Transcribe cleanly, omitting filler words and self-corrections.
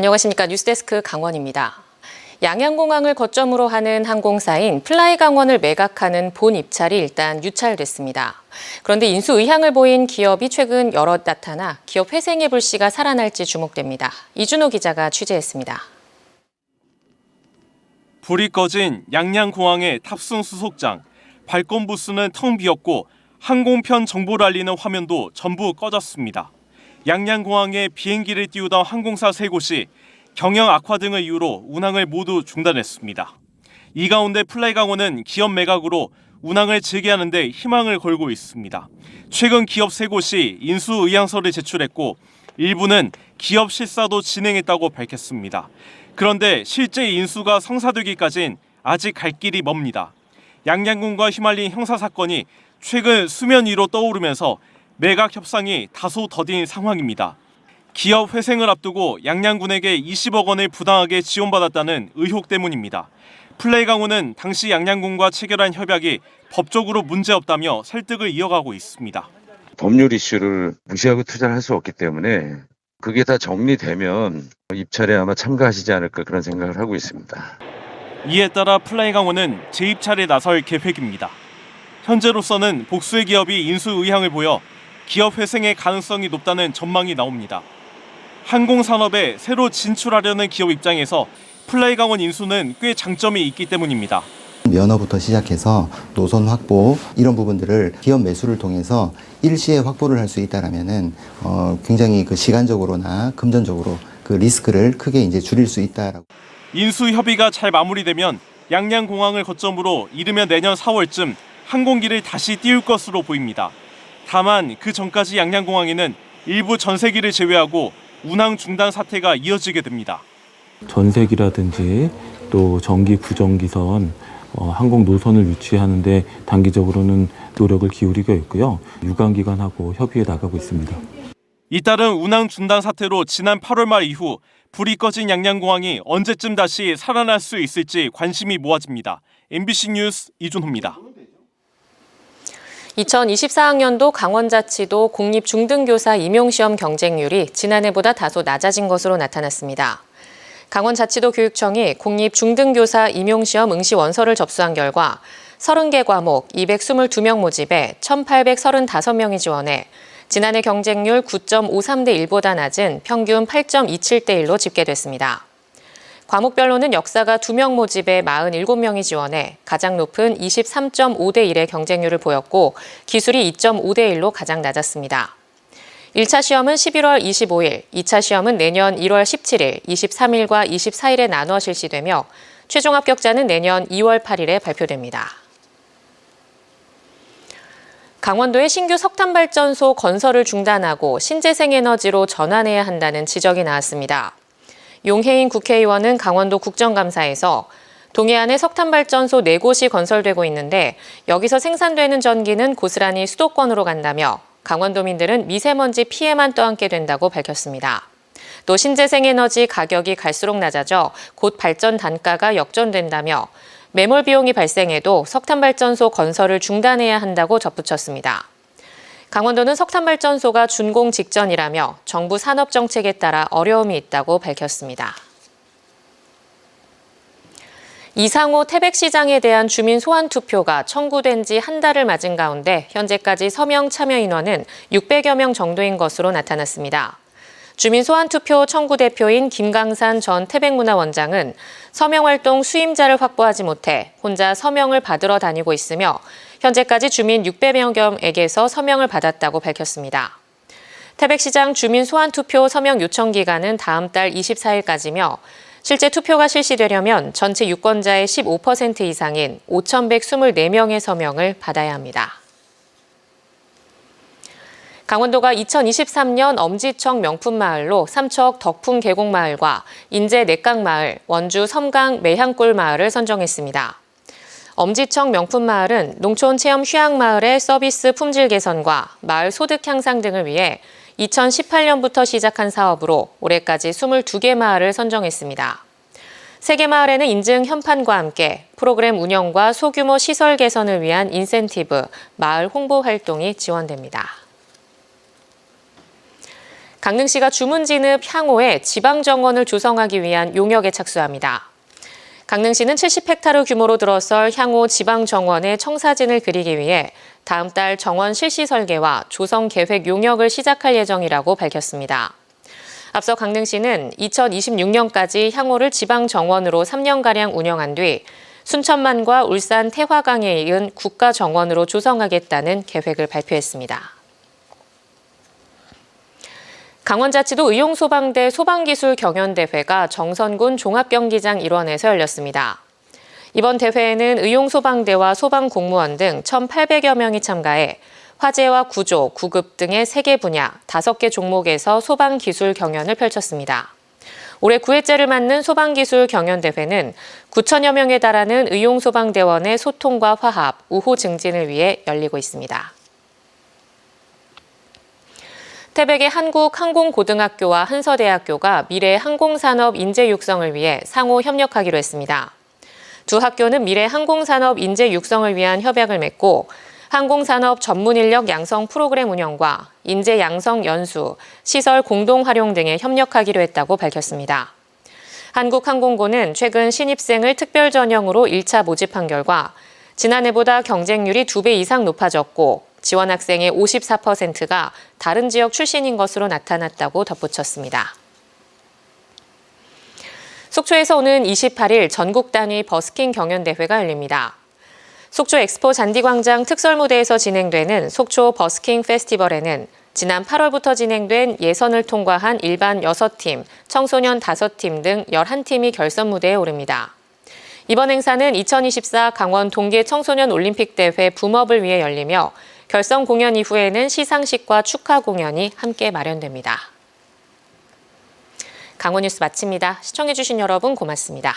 안녕하십니까. 뉴스데스크 강원입니다. 양양공항을 거점으로 하는 항공사인 플라이강원을 매각하는 본 입찰이 일단 유찰됐습니다. 그런데 인수 의향을 보인 기업이 최근 여럿 나타나 기업 회생의 불씨가 살아날지 주목됩니다. 이준호 기자가 취재했습니다. 불이 꺼진 양양공항의 탑승 수속장. 발권 부스는 텅 비었고 항공편 정보를 알리는 화면도 전부 꺼졌습니다. 양양공항에 비행기를 띄우던 항공사 3곳이 경영 악화 등을 이유로 운항을 모두 중단했습니다. 이 가운데 플라이강원은 기업 매각으로 운항을 재개하는 데 희망을 걸고 있습니다. 최근 기업 3곳이 인수 의향서를 제출했고 일부는 기업 실사도 진행했다고 밝혔습니다. 그런데 실제 인수가 성사되기까진 아직 갈 길이 멉니다. 양양군과 휘말린 형사사건이 최근 수면 위로 떠오르면서 매각 협상이 다소 더딘 상황입니다. 기업 회생을 앞두고 양양군에게 20억 원을 부당하게 지원받았다는 의혹 때문입니다. 플라이강원은 당시 양양군과 체결한 협약이 법적으로 문제없다며 설득을 이어가고 있습니다. 법률 이슈를 무시하고 투자를 할 수 없기 때문에 그게 다 정리되면 입찰에 아마 참가하시지 않을까 그런 생각을 하고 있습니다. 이에 따라 플라이강원은 재입찰에 나설 계획입니다. 현재로서는 복수의 기업이 인수 의향을 보여 기업 회생의 가능성이 높다는 전망이 나옵니다. 항공산업에 새로 진출하려는 기업 입장에서 플라이강원 인수는 꽤 장점이 있기 때문입니다. 면허부터 시작해서 노선 확보 이런 부분들을 기업 매수를 통해서 일시에 확보를 할 수 있다라면은 굉장히 그 시간적으로나 금전적으로 그 리스크를 크게 이제 줄일 수 있다라고. 인수 협의가 잘 마무리되면 양양공항을 거점으로 이르면 내년 4월쯤 항공기를 다시 띄울 것으로 보입니다. 다만 그 전까지 양양공항에는 일부 전세기를 제외하고 운항 중단 사태가 이어지게 됩니다. 전세기라든지 또 전기 구정기선 항공 노선을 유치하는데 단기적으로는 노력을 기울이고 있고요. 유관기관하고 협의해 나가고 있습니다. 잇따른 운항 중단 사태로 지난 8월 말 이후 불이 꺼진 양양공항이 언제쯤 다시 살아날 수 있을지 관심이 모아집니다. MBC 뉴스 이준호입니다. 2024학년도 강원자치도 공립중등교사 임용시험 경쟁률이 지난해보다 다소 낮아진 것으로 나타났습니다. 강원자치도 교육청이 공립중등교사 임용시험 응시 원서를 접수한 결과 30개 과목 222명 모집에 1,835명이 지원해 지난해 경쟁률 9.53대 1보다 낮은 평균 8.27대 1로 집계됐습니다. 과목별로는 역사가 2명 모집에 47명이 지원해 가장 높은 23.5대 1의 경쟁률을 보였고 기술이 2.5대 1로 가장 낮았습니다. 1차 시험은 11월 25일, 2차 시험은 내년 1월 17일, 23일과 24일에 나눠 실시되며 최종 합격자는 내년 2월 8일에 발표됩니다. 강원도의 신규 석탄발전소 건설을 중단하고 신재생에너지로 전환해야 한다는 지적이 나왔습니다. 용혜인 국회의원은 강원도 국정감사에서 동해안에 석탄발전소 4곳이 건설되고 있는데 여기서 생산되는 전기는 고스란히 수도권으로 간다며 강원도민들은 미세먼지 피해만 떠안게 된다고 밝혔습니다. 또 신재생에너지 가격이 갈수록 낮아져 곧 발전 단가가 역전된다며 매몰 비용이 발생해도 석탄발전소 건설을 중단해야 한다고 덧붙였습니다. 강원도는 석탄발전소가 준공 직전이라며 정부 산업정책에 따라 어려움이 있다고 밝혔습니다. 이상호 태백시장에 대한 주민 소환 투표가 청구된 지 한 달을 맞은 가운데 현재까지 서명 참여 인원은 600여 명 정도인 것으로 나타났습니다. 주민 소환 투표 청구 대표인 김강산 전 태백문화원장은 서명 활동 수임자를 확보하지 못해 혼자 서명을 받으러 다니고 있으며 현재까지 주민 600여 명에게서 서명을 받았다고 밝혔습니다. 태백시장 주민 소환 투표 서명 요청 기간은 다음 달 24일까지며 실제 투표가 실시되려면 전체 유권자의 15% 이상인 5,124명의 서명을 받아야 합니다. 강원도가 2023년 엄지청 명품마을로 삼척 덕풍계곡마을과 인제 내깡마을, 원주 섬강 매향골마을을 선정했습니다. 엄지청 명품마을은 농촌 체험 휴양마을의 서비스 품질 개선과 마을 소득 향상 등을 위해 2018년부터 시작한 사업으로 올해까지 22개 마을을 선정했습니다. 3개 마을에는 인증 현판과 함께 프로그램 운영과 소규모 시설 개선을 위한 인센티브, 마을 홍보 활동이 지원됩니다. 강릉시가 주문 진읍 향호에 지방정원을 조성하기 위한 용역에 착수합니다. 강릉시는 70헥타르 규모로 들어설 향호 지방정원의 청사진을 그리기 위해 다음 달 정원 실시 설계와 조성 계획 용역을 시작할 예정이라고 밝혔습니다. 앞서 강릉시는 2026년까지 향호를 지방정원으로 3년가량 운영한 뒤 순천만과 울산 태화강에 이은 국가정원으로 조성하겠다는 계획을 발표했습니다. 강원자치도 의용소방대 소방기술 경연대회가 정선군 종합경기장 일원에서 열렸습니다. 이번 대회에는 의용소방대와 소방공무원 등 1,800여 명이 참가해 화재와 구조, 구급 등의 3개 분야, 5개 종목에서 소방기술 경연을 펼쳤습니다. 올해 9회째를 맞는 소방기술 경연대회는 9천여 명에 달하는 의용소방대원의 소통과 화합, 우호 증진을 위해 열리고 있습니다. 태백의 한국항공고등학교와 한서대학교가 미래 항공산업 인재 육성을 위해 상호 협력하기로 했습니다. 두 학교는 미래 항공산업 인재 육성을 위한 협약을 맺고 항공산업 전문 인력 양성 프로그램 운영과 인재 양성 연수, 시설 공동 활용 등에 협력하기로 했다고 밝혔습니다. 한국항공고는 최근 신입생을 특별 전형으로 1차 모집한 결과 지난해보다 경쟁률이 2배 이상 높아졌고 지원 학생의 54%가 다른 지역 출신인 것으로 나타났다고 덧붙였습니다. 속초에서 오는 28일 전국 단위 버스킹 경연대회가 열립니다. 속초 엑스포 잔디광장 특설무대에서 진행되는 속초 버스킹 페스티벌에는 지난 8월부터 진행된 예선을 통과한 일반 6팀, 청소년 5팀 등 11팀이 결선 무대에 오릅니다. 이번 행사는 2024 강원 동계 청소년 올림픽대회 붐업을 위해 열리며 결선 공연 이후에는 시상식과 축하 공연이 함께 마련됩니다. 강원 뉴스 마칩니다. 시청해주신 여러분 고맙습니다.